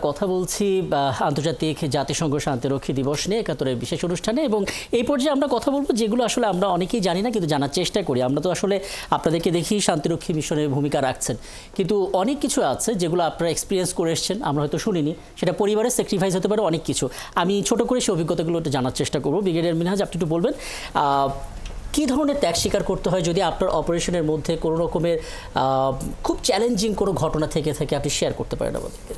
কথা বলছি আন্তর্জাতিক জাতিসংঘ শান্তিরক্ষী দিবস নিয়ে ৭১-এর বিশেষ অনুষ্ঠানে, এবং এই পর্যায়ে আমরা কথা বলবো যেগুলো আসলে আমরা অনেকেই জানি না কিন্তু জানার চেষ্টা করি। আমরা তো আসলে আপনাদেরকে দেখি শান্তিরক্ষী মিশনের ভূমিকা রাখছেন, কিন্তু অনেক কিছু আছে যেগুলো আপনারা এক্সপিরিয়েন্স করে এসেছেন, আমরা হয়তো শুনিনি। সেটা পরিবারের স্যাক্রিফাইস হতে পারে, অনেক কিছু। আমি ছোট করে সেই অভিজ্ঞতাগুলো একটু জানার চেষ্টা করবো। ব্রিগেডিয়ার মিনহাজ, আপনি একটু বলবেন কী ধরনের ত্যাগ স্বীকার করতে হয় যদি আপনার অপারেশনের মধ্যে কোনো রকমের খুব চ্যালেঞ্জিং কোনো ঘটনা থেকে থাকে, আপনি শেয়ার করতে পারেন আমাদেরকে।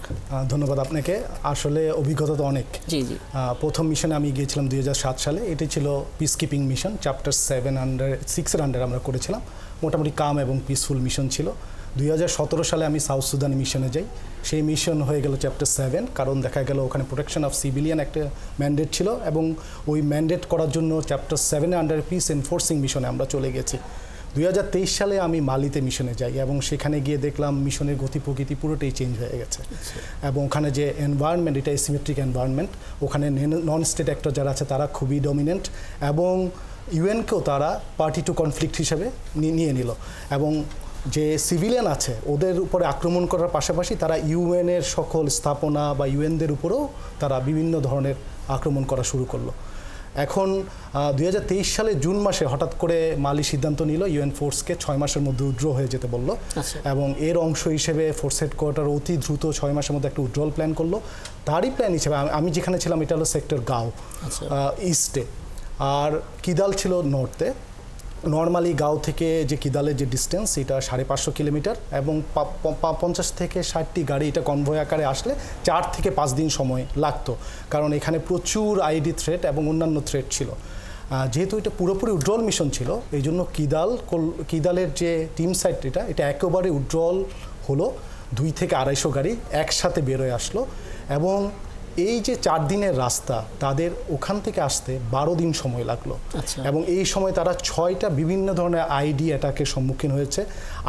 ধন্যবাদ আপনাকে। আসলে অভিজ্ঞতা তো অনেক। জি জি। প্রথম মিশনে আমি গিয়েছিলাম 2007 সালে। এটি ছিল পিস কিপিং মিশন, চ্যাপ্টার 6-এর আন্ডারে আমরা করেছিলাম। মোটামুটি কাম এবং পিসফুল মিশন ছিল। 2017 সালে আমি সাউথ সুদানে মিশনে যাই। সেই মিশন হয়ে গেল চ্যাপ্টার 7, কারণ দেখা গেল ওখানে প্রোটেকশন অফ সিভিলিয়ান একটা ম্যান্ডেট ছিল, এবং ওই ম্যান্ডেট করার জন্য চ্যাপ্টার 7-এর আন্ডারে পিস এনফোর্সিং মিশনে আমরা চলে গেছি। 2023 সালে আমি মালিতে মিশনে যাই, এবং সেখানে গিয়ে দেখলাম মিশনের গতি প্রকৃতি পুরোটাই চেঞ্জ হয়ে গেছে। এবং ওখানে যে এনভায়রনমেন্ট, এটা এসিমেট্রিক এনভায়রনমেন্ট। ওখানে নন স্টেট অ্যাক্টর যারা আছে তারা খুবই ডমিনেন্ট, এবং ইউএনকেও তারা পার্টি টু কনফ্লিক্ট হিসেবে নিয়ে নিল। এবং যে সিভিলিয়ান আছে ওদের উপরে আক্রমণ করার পাশাপাশি তারা ইউএনের সকল স্থাপনা বা ইউএনদের উপরেও তারা বিভিন্ন ধরনের আক্রমণ করা শুরু করলো। এখন 2023 সালে জুন মাসে হঠাৎ করে মালি সিদ্ধান্ত নিল ইউএন ফোর্সকে 6 মাসের মধ্যে উইথড্র হয়ে যেতে বলল, এবং এর অংশ হিসেবে ফোর্স হেডকোয়ার্টার অতি দ্রুত 6 মাসের মধ্যে একটা উইথড্রল প্ল্যান করলো। তারই প্ল্যান হিসেবে আমি যেখানে ছিলাম এটা হলো সেক্টর গাঁও ইস্টে, আর কিদাল ছিল নর্থে। নর্মালি গাঁও থেকে যে কিদালের যে ডিস্টেন্স এটা 550 কিলোমিটার, এবং 50 থেকে 60টি গাড়ি এটা কনভয় আকারে আসলে 4 থেকে 5 দিন সময় লাগতো, কারণ এখানে প্রচুর আইডি থ্রেট এবং অন্যান্য থ্রেট ছিল। যেহেতু এটা পুরোপুরি উইথড্রল মিশন ছিল, এই জন্য কিদালের যে টিম সাইট এটা একেবারে উইথড্রল হলো। 200 থেকে 250 গাড়ি একসাথে বেরোয় আসলো, এবং এই যে 4 দিনের রাস্তা তাদের ওখান থেকে আসতে 12 দিন সময় লাগলো। এবং এই সময় তারা 6টা বিভিন্ন ধরনের আইডি অ্যাটাকের সম্মুখীন হয়েছে।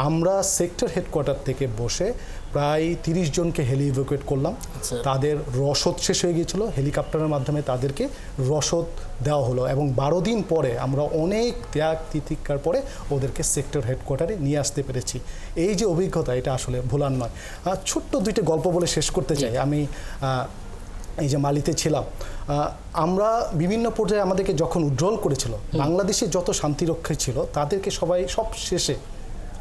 আমরা সেক্টর হেডকোয়ার্টার থেকে বসে প্রায় 30 জনকে হেলি ইভ্যাকুয়েট করলাম। তাদের রসদ শেষ হয়ে গিয়েছিল, হেলিকপ্টারের মাধ্যমে তাদেরকে রসদ দেওয়া হলো, এবং 12 দিন পরে আমরা অনেক ত্যাগ তিতিক্ষার পরে ওদেরকে সেক্টর হেডকোয়ার্টারে নিয়ে আসতে পেরেছি। এই যে অভিজ্ঞতা এটা আসলে ভোলার নয়। ছোট্ট 2টা গল্প বলে শেষ করতে চাই। আমি এই যে মালিতে ছিলাম, আমরা বিভিন্ন পর্যায়ে আমাদেরকে যখন উইথড্রল করেছিল, বাংলাদেশে যত শান্তিরক্ষী ছিল তাদেরকে সব শেষে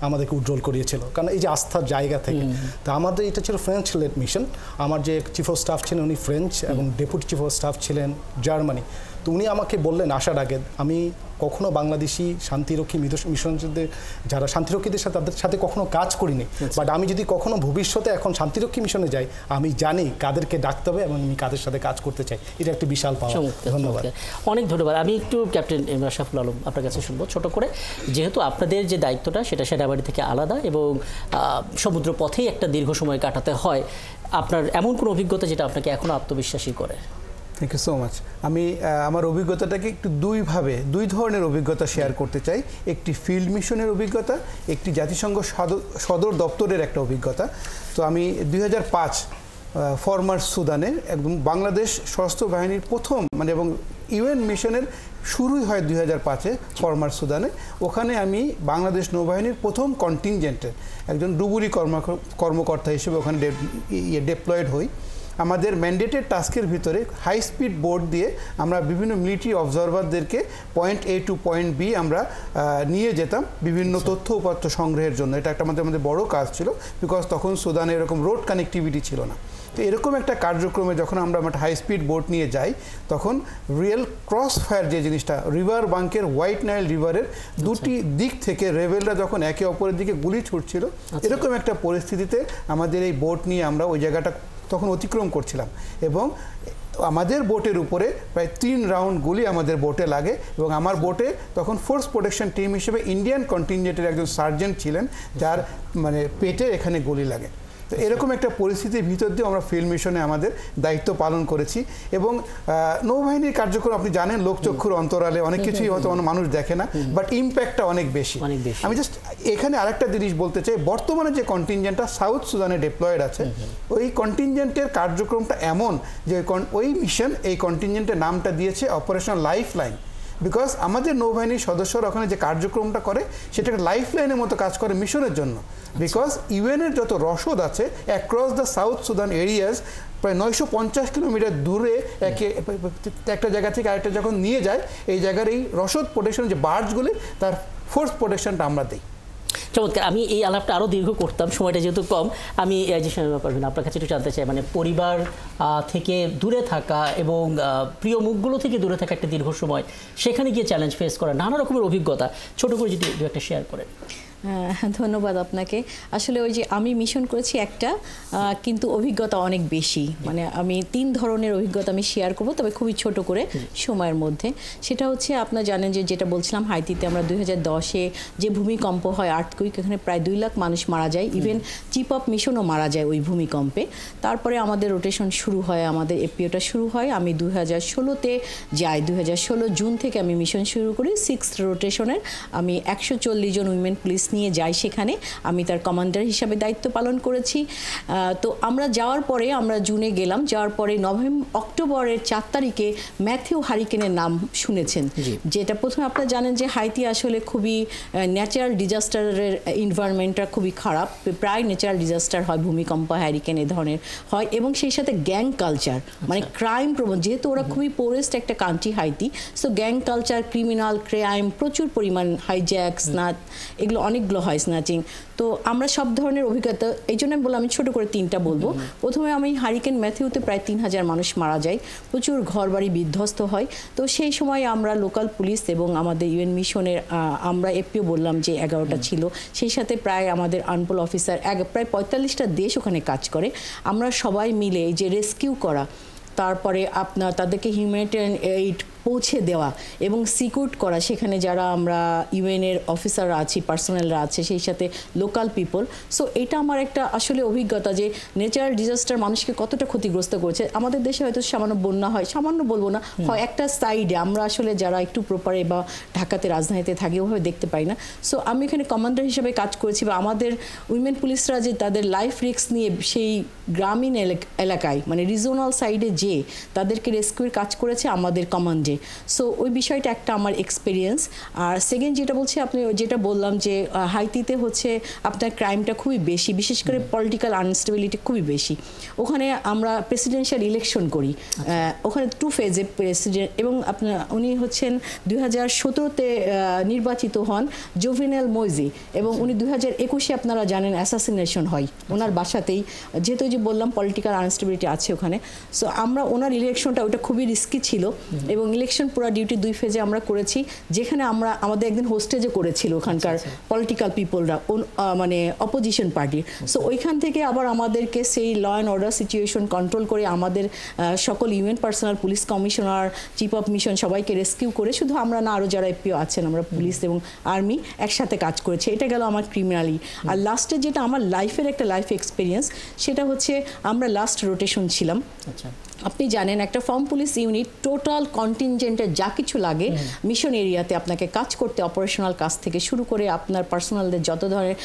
আমাদেরকে উইথড্রল করিয়েছিল, কারণ এই যে আস্থার জায়গা থেকে। তা আমাদের এটা ছিল ফ্রেঞ্চ লেড মিশন। আমার যে চিফ অফ স্টাফ ছিলেন উনি ফ্রেঞ্চ, এবং ডেপুটি চিফ অফ স্টাফ ছিলেন জার্মানি। তো উনি আমাকে বললেন আসার আগে, আমি কখনো বাংলাদেশি শান্তিরক্ষী মিশনদের যারা শান্তিরক্ষীদের সাথে তাদের সাথে কখনো কাজ করিনি, বাট আমি যদি কখনো ভবিষ্যতে এখন শান্তিরক্ষী মিশনে যাই আমি জানি কাদেরকে ডাকতে হবে এবং আমি কাদের সাথে কাজ করতে চাই। এটা একটি বিশাল পাওয়া। ধন্যবাদ, অনেক ধন্যবাদ। আমি একটু ক্যাপ্টেন রাশাফুল আলম আপনার কাছে শুনবো ছোট করে, যেহেতু আপনাদের যে দায়িত্বটা সেটা সেনাবাহিনী থেকে আলাদা, এবং সমুদ্র পথেই একটা দীর্ঘ সময় কাটাতে হয়, আপনার এমন কোনো অভিজ্ঞতা যেটা আপনাকে এখনো আত্মবিশ্বাসী করে? Thank you so much. আমি আমার অভিজ্ঞতাটাকে একটু দুই ধরনের অভিজ্ঞতা শেয়ার করতে চাই। একটি ফিল্ড মিশনের অভিজ্ঞতা, একটি জাতিসংঘ সদর দপ্তরের একটা অভিজ্ঞতা। তো আমি 2005 ফরমার সুদানে একদম বাংলাদেশ সশস্ত্র বাহিনীর প্রথম এবং ইউএন মিশনের শুরুই হয় 2005-এ ফরমার সুদানে। ওখানে আমি বাংলাদেশ নৌবাহিনীর প্রথম কন্টিনজেন্টের একজন ডুবুরি কর্মকর্তা হিসেবে ওখানে ডেপ্লয়েড হই। আমাদের ম্যান্ডেটেড টাস্কের ভিতরে হাই স্পিড বোট দিয়ে আমরা বিভিন্ন মিলিটারি অবজারভারদেরকে পয়েন্ট এ টু পয়েন্ট বি আমরা নিয়ে যেতাম বিভিন্ন তথ্য উপাত্ত সংগ্রহের জন্য। এটা একটা আমাদের বড় কাজ ছিল, বিকজ তখন সুদানে এরকম রোড কানেক্টিভিটি ছিল না। তো এরকম একটা কার্যক্রমে যখন আমরা একটা হাই স্পিড বোট নিয়ে যাই, তখন রিয়েল ক্রস ফায়ার যে জিনিসটা, রিভার বাঙ্কের হোয়াইট নাইল রিভারের দুটি দিক থেকে রেবেলরা যখন একে অপরের দিকে গুলি ছুটছিল, এরকম একটা পরিস্থিতিতে আমাদের এই বোট নিয়ে আমরা ওই জায়গাটা তখন অতিক্রম করছিলাম, এবং আমাদের বোটের উপরে প্রায় 3 রাউন্ড গুলি আমাদের বোটে লাগে। এবং আমার বোটে তখন ফোর্স প্রোটেকশন টিম হিসেবে ইন্ডিয়ান কন্টিনজেন্টের একজন সার্জেন্ট ছিলেন, যার পেটে এখানে গুলি লাগে। তো এরকম একটা পরিস্থিতির ভিতর দিয়ে আমরা ফিল্ড মিশনে আমাদের দায়িত্ব পালন করেছি। এবং নৌবাহিনীর কার্যক্রম আপনি জানেন, লোকচক্ষুর অন্তরালে অনেক কিছুই হয়তো মানুষ দেখে না, বাট ইম্প্যাক্টটা অনেক বেশি। আমি জাস্ট এখানে আরেকটা জিনিস বলতে চাই, বর্তমানে যে কন্টিনজেন্টটা সাউথ সুদানে ডিপ্লয়েড আছে, ওই কন্টিনজেন্টের কার্যক্রমটা এমন যে ওই মিশন এই কন্টিনজেন্টের নামটা দিয়েছে অপারেশন লাইফ লাইন। বিকজ আমাদের নৌবাহিনীর সদস্যরা ওখানে যে কার্যক্রমটা করে সেটা লাইফ লাইনের মতো কাজ করে মিশনের জন্য। বিকজ ইউএনের যত রসদ আছে across the south Sudan areas, প্রায় 950 কিলোমিটার দূরে একটা জায়গা থেকে আরেকটা যখন নিয়ে যায়, এই জায়গার এই রসদ প্রোটেকশন যে বার্জগুলি, তার ফোর্স প্রোটেকশনটা আমরা দিই। চমৎকার। আমি এই আলাপটা আরও দীর্ঘ করতাম, সময়টা যেহেতু কম। আমি যে পারবেন আপনার কাছে একটু জানতে চাই, মানে পরিবার থেকে দূরে থাকা এবং প্রিয় মুখগুলো থেকে দূরে থাকা একটা দীর্ঘ সময়, সেখানে গিয়ে চ্যালেঞ্জ ফেস করা, নানা রকমের অভিজ্ঞতা, ছোট করে যদি দু একটা শেয়ার করেন। ধন্যবাদ আপনাকে। আসলে ওই যে আমি মিশন করেছি একটা, কিন্তু অভিজ্ঞতা অনেক বেশি। মানে আমি 3 ধরনের অভিজ্ঞতা আমি শেয়ার করব, তবে খুবই ছোট করে সময়ের মধ্যে। সেটা হচ্ছে, আপনারা জানেন যে যেটা বলছিলাম, হাইতিতে আমরা 2010-এ যে ভূমিকম্প হয়, আর্থকুইক, এখানে প্রায় 2 লাখ মানুষ মারা যায়। ইভেন চিফ অফ মিশনও মারা যায় ওই ভূমিকম্পে। তারপরে আমাদের রোটেশন শুরু হয়, আমাদের এপিওটা শুরু হয়। আমি 2016-তে যাই। 2016 জুন থেকে আমি মিশন শুরু করি। 6th রোটেশনের আমি 140 জন উইমেন পুলিশ নিয়ে যাই সেখানে। আমি তার কমান্ডার হিসাবে দায়িত্ব পালন করেছি। তো আমরা যাওয়ার পরে, আমরা জুনে গেলাম, যাওয়ার পরে অক্টোবরের 4 তারিখে ম্যাথিউ হারিকেনের নাম শুনেছেন। যেটা প্রথমে আপনারা জানেন যে হাইতি আসলে খুবই ন্যাচারাল ডিজাস্টারের এনভায়রনমেন্টটা খুবই খারাপ। প্রায় ন্যাচারাল ডিজাস্টার হয়, ভূমিকম্প, হ্যারিকেন এ ধরনের হয়, এবং সেই সাথে গ্যাং কালচার, মানে ক্রাইম প্রবণ, যেহেতু ওরা খুবই পোরেস্ট একটা country Haiti, so gang culture, criminal crime প্রচুর পরিমাণ, হাইজ্যাক, স্নাচ, এগুলো অনেকগুলো হয়, স্ন্যাচিং। তো আমরা সব ধরনের অভিজ্ঞতা, এই জন্য আমি বললাম আমি ছোটো করে 3টা বলবো। প্রথমে আমি হারিকেন ম্যাথিউতে প্রায় 3000 মানুষ মারা যায়, প্রচুর ঘরবাড়ি বিধ্বস্ত হয়। তো সেই সময় আমরা লোকাল পুলিশ এবং আমাদের ইউএন মিশনের, আমরা এপিও বললাম যে 11টা ছিল, সেই সাথে প্রায় আমাদের আনপোল অফিসার, প্রায় 45টা দেশ ওখানে কাজ করে। আমরা সবাই মিলে এই যে রেস্কিউ করা, তারপরে আপনার তাদেরকে হিউম্যানিটেরিয়ান এইড পৌঁছে দেওয়া এবং সিকিউর করা, সেখানে যারা আমরা ইউএনের অফিসাররা আছি, পার্সোনালরা আছে, সেই সাথে লোকাল পিপল। সো এটা আমার একটা আসলে অভিজ্ঞতা যে ন্যাচারাল ডিজাস্টার মানুষকে কতটা ক্ষতিগ্রস্ত করেছে। আমাদের দেশে হয়তো সামান্য বন্যা হয়, সামান্য বলবো না, হয় একটা সাইডে, আমরা আসলে যারা একটু প্রপারে বা ঢাকাতে, রাজধানীতে থাকি, ওভাবে দেখতে পাই না। সো আমি এখানে কমান্ডার হিসেবে কাজ করেছি, বা আমাদের উইমেন পুলিশরা যে তাদের লাইফ রিস্ক নিয়ে সেই গ্রামীণ এলাকায়, মানে রিজনাল সাইডে যে তাদেরকে রেস্কিউর কাজ করেছে আমাদের কমান্ডে। সো ওই বিষয়টা একটা আমার এক্সপিরিয়েন্স। আর সেকেন্ড যেটা বলছি, আপনি যেটা বললাম যে হাইতিতে হচ্ছে আপনার ক্রাইমটা খুবই বেশি, বিশেষ করে পলিটিক্যাল আনস্টেবিলিটি খুবই বেশি। ওখানে আমরা প্রেসিডেন্সিয়াল ইলেকশন করি, ওখানে 2 ফেজে প্রেসিডেন্ট, এবং আপনার উনি হচ্ছেন 2017-তে নির্বাচিত হন জোভেনেল মোইজি, এবং উনি 2021-এ আপনারা জানেন অ্যাসাসিনেশন হয় ওনার বাসাতেই, যেহেতু যে বললাম পলিটিক্যাল আনস্টেবিলিটি আছে ওখানে। সো আমরা ওনার ইলেকশনটা, ওটা খুবই রিস্কি ছিল, এবং ইলেকশন পুরো ডিউটি 2 ফেজে আমরা করেছি, যেখানে আমরা আমাদের একদিন হোস্টেজে করেছিল ওখানকার পলিটিক্যাল পিপলরা, মানে অপোজিশন পার্টি। সো ওইখান থেকে আবার আমাদেরকে সেই law and order situation control করে আমাদের সকল UN personnel, police commissioner, chief of mission সবাইকে রেস্কিউ করে, শুধু আমরা না, আরও যারা এপিও আছেন, আমরা পুলিশ এবং আর্মি একসাথে কাজ করেছি। এটা গেল আমার ক্রিমিনালি। আর লাস্টে যেটা আমার লাইফের একটা লাইফ এক্সপিরিয়েন্স, সেটা হচ্ছে আমরা লাস্ট রোটেশন ছিলাম। আচ্ছা, আপনি জানেন একটা ফার্ম পুলিশ ইউনিট টোটাল কন্টিনজেন্টের যা কিছু লাগে মিশন এরিয়াতে আপনাকে কাজ করতে, অপারেশনাল কাজ থেকে শুরু করে আপনার পার্সোনালদের যত ধরনের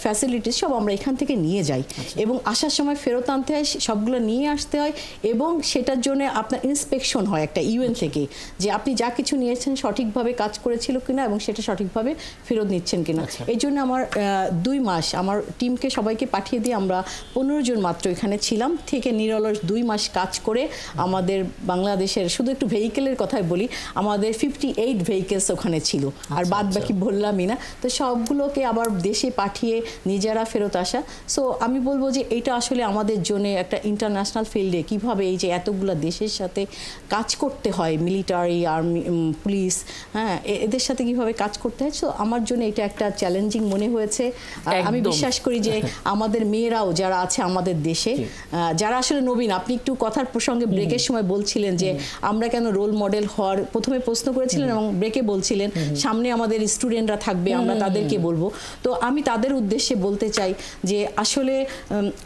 ফ্যাসিলিটিস সব আমরা এখান থেকে নিয়ে যাই, এবং আসার সময় ফেরত আনতে হয়, সবগুলো নিয়ে আসতে হয়, এবং সেটার জন্য আপনার ইন্সপেকশন হয় একটা ইউএন থেকে, যে আপনি যা কিছু নিয়েছেন সঠিকভাবে কাজ করেছিল কিনা এবং সেটা সঠিকভাবে ফেরত নিচ্ছেন কিনা। এই জন্য আমার 2 মাস আমার টিমকে সবাইকে পাঠিয়ে দিয়ে আমরা 15 জন মাত্র এখানে ছিলাম, থেকে নিরলস 2 মাস কাজ করে আমাদের বাংলাদেশের, শুধু একটু ভেহিকেলের কথাই বলি, আমাদের 58 ভেহিকেলস ওখানে ছিল, আর বাদ বাকি বললামই না। তো সবগুলোকে আবার দেশে পাঠিয়ে নিজেরা ফেরত আসা। সো আমি বলবো যে এটা আসলে আমাদের জন্য একটা ইন্টারন্যাশনাল ফিল্ডে কিভাবে এই যে এতগুলো দেশের সাথে কাজ করতে হয়, মিলিটারি, আর্মি, পুলিশ, হ্যাঁ, এদের সাথে কিভাবে কাজ করতে হয়। সো আমার জন্য এটা একটা চ্যালেঞ্জিং মনে হয়েছে। আমি বিশ্বাস করি যে আমাদের মেয়েরাও যারা আছে আমাদের দেশে, যারা আসলে নবীন, আপনি একটু কথার প্রসঙ্গে ব্রেকের সময় বলছিলেন যে আমরা কেন রোল মডেল হওয়ার, প্রথমে প্রশ্ন করেছিলেন এবং ব্রেকে বলছিলেন সামনে আমাদের স্টুডেন্টরা থাকবে, আমরা তাদেরকে বলবো। তো আমি তাদের উদ্দেশ্যে বলতে চাই যে আসলে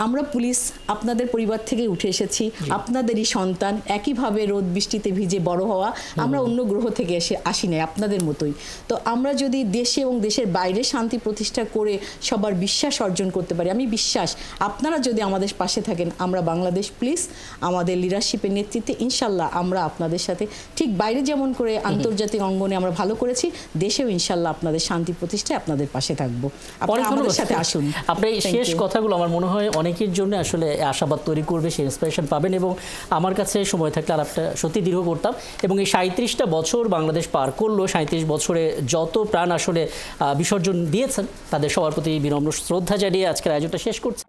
আমরা পুলিশ আপনাদের পরিবার থেকে উঠে এসেছি, আপনাদেরই সন্তান, একইভাবে রোদ বৃষ্টিতে ভিজে বড় হওয়া, আমরা অন্য গ্রহ থেকে আসি নাই, আপনাদের মতোই। তো আমরা যদি দেশে এবং দেশের বাইরে শান্তি প্রতিষ্ঠা করে সবার বিশ্বাস অর্জন করতে পারি, আমি বিশ্বাস আপনারা যদি আমাদের পাশে থাকেন, আমরা বাংলাদেশ পুলিশ আমাদের লিডারশিপের নেতৃত্বে ইনশাল্লাহ আমরা আপনাদের সাথে ঠিক বাইরে যেমন করে আন্তর্জাতিক অঙ্গনে আমরা ভালো করেছি, দেশেও ইনশাল্লাহ আপনাদের শান্তি প্রতিষ্ঠায় আপনাদের পাশে থাকবো। আপনারা আমাদের সাথে আসুন। আপনার এই Thank শেষ you. কথাগুলো আমার মনে হয় অনেকের জন্য আসলে আশাবাদ তৈরি করবে, সেই ইন্সপিরেশন পাবেন। এবং আমার কাছে সময় থাকলে আলাপটা সত্যি দীর্ঘ করতাম। এবং এই 37টা বছর বাংলাদেশ পার করলো, 37 বছরে যত প্রাণ আসলে বিসর্জন দিয়েছেন তাদের সবার প্রতি বিনম্র শ্রদ্ধা জানিয়ে আজকের আয়োজনটা শেষ করছি।